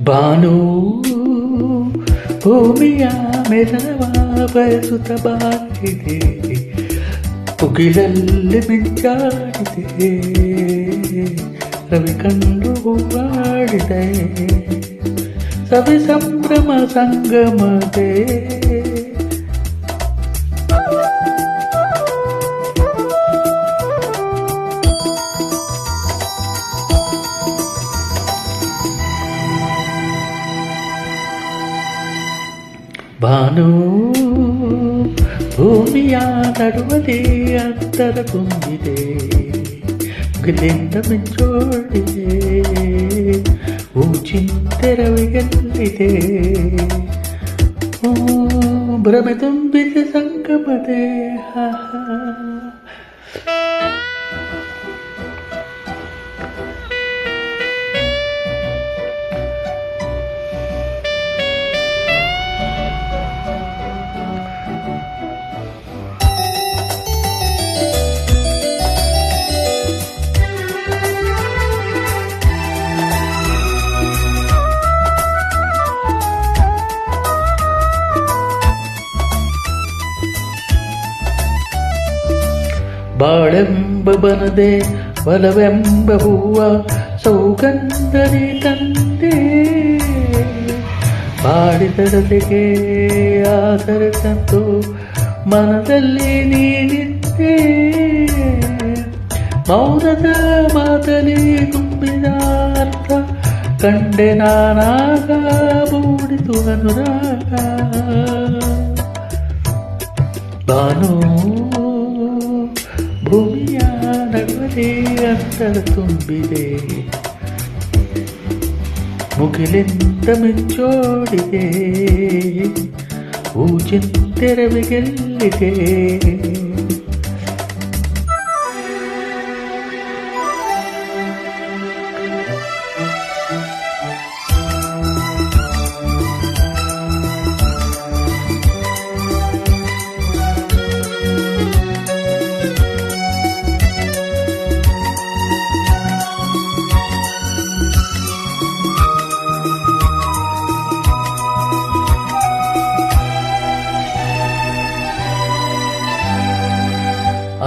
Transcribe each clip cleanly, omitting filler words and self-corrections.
ಬಾನು ಭೂಮಿಯ ಮೆರವ ಬಯಸುತ್ತ ಬಾಗಿದೆ, ಮುಗಿಲಲ್ಲಿ ಮಿಂಚಾಡಿದೆ, ರವಿ ಕಂಡು ಹೂವಾಡಿದೆ, ಸವಿ ಸಂಭ್ರಮ ಸಂಗಮದೆ. ಬಾನು ಭೂಮಿಯ ನಡುವದೇ ಅಂತರ ತುಂಬಿದೆ, ಮುಗಿಲಿಂದ ಮಿಂಚೋಡಿದೆ, ಚಿಂತೆರವಿಗೆಲ್ಲಿದೆ, ಭ್ರಮೆ ತುಂಬಿದ ಸಂಗಮದೆ. ಬಾಳೆಂಬ ಬನದೆ ಬಲವೆಂಬ ಹೂವ ಸೌಗಂಧನೆ ತಂದೆ, ಬಾಡಿದಡತೆಗೆ ಆಸರೆ ತಂದು ಮನದಲ್ಲಿ ನೀನಿದ್ದೆ, ಮೌನದ ಮಾತಲಿ ತುಂಬಿದ ಅರ್ಥ ಕಂಡೆ ನಾನಾಗ, ಮೂಡಿತು ಅನುರಾಗ. ಬಾನು ಭೂಮಿಯ ನಡುವದೇ ಅಂತರ ತುಂಬಿದೆ, ಮುಗಿಲಿಂದ ಮಿಂಚೋಡಿದೆ, ಚಿಂತೆರವಿಗೆಲ್ಲಿದೆ.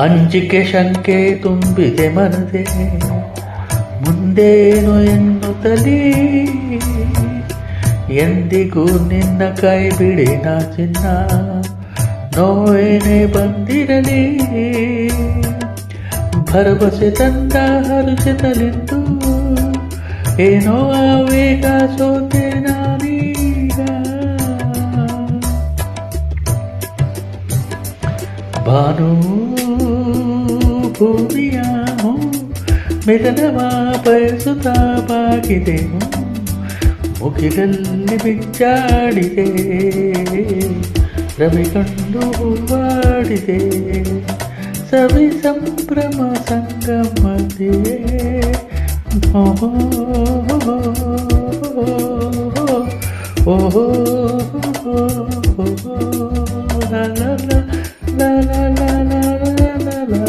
ಅಂಜಿಕೆ ಶಂಕೆ ತುಂಬಿದೆ ಮನದೆ, ಮುಂದೇನು ಎನ್ನುತ್ತಲೇ, ಎಂದಿಗೂ ನಿನ್ನ ಕೈ ಬಿಡಿ ನಾ ಚಿನ್ನ, ನೋವೇನೆ ಬಂದಿರಲಿ, ಭರವಸೆ ತಂದ ಹರುಷದಲ್ಲಿದ್ದು, ಏನೋ ಆವೇಗ ಸೋತೆ ನಾನೀಗ. ಬಾನು ಭೂಮಿಯ ಮಿಲನವ ಬಯಸುತ್ತ ಬಾಗಿದೆ, ಮುಗಿಲಲ್ಲಿ ಮಿಂಚಾಡಿದೆ, ರವಿ ಕಂಡು ಹೂವಾಡಿದೆ, ಸವಿ ಸಂಭ್ರಮ ಸಂಗಮದೆ. ಓಹೋ la la la la la la la la la la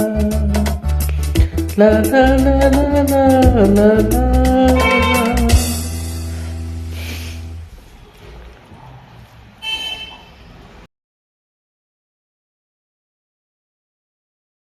la la la la la la